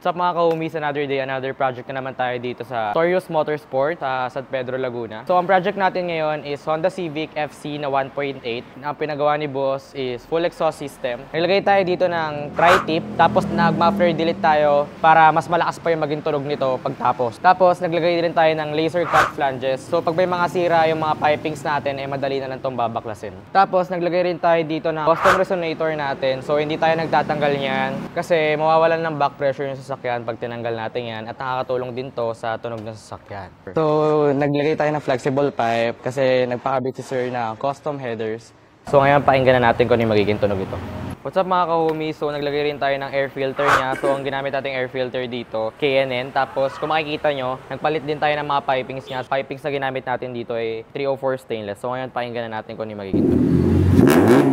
What's up mga ka-homies? Another day, another project na naman tayo dito sa Torios Motorsport sa San Pedro, Laguna. So ang project natin ngayon is Honda Civic FC na 1.8. Ang pinagawa ni boss is full exhaust system. Naglagay tayo dito ng tri-tip, tapos nag-muffler delete tayo para mas malakas pa yung maging tunog nito pagtapos. Tapos naglagay din tayo ng laser cut flanges. So pag may mga sira yung mga pipings natin, eh madali na lang itong babaklasin. Tapos naglagay rin tayo dito ng custom resonator natin. So hindi tayo nagtatanggal niyan kasi mawawalan ng back pressure yung sasakyan pag tinanggal natin yan, at nakakatulong din to sa tunog ng sasakyan. So naglagay tayo ng flexible pipe kasi nagpakabit si sir na custom headers. So ngayon pakinggan na natin kung ano yung magiging tunog ito. What's up mga ka-homies? So naglagay rin tayo ng air filter niya. So ang ginamit nating air filter dito, K&N. Tapos kung makikita nyo, nagpalit din tayo ng mga pipings niya. Pipings na ginamit natin dito ay 304 stainless. So ngayon pakinggan na natin kung ano yung magiging tunog.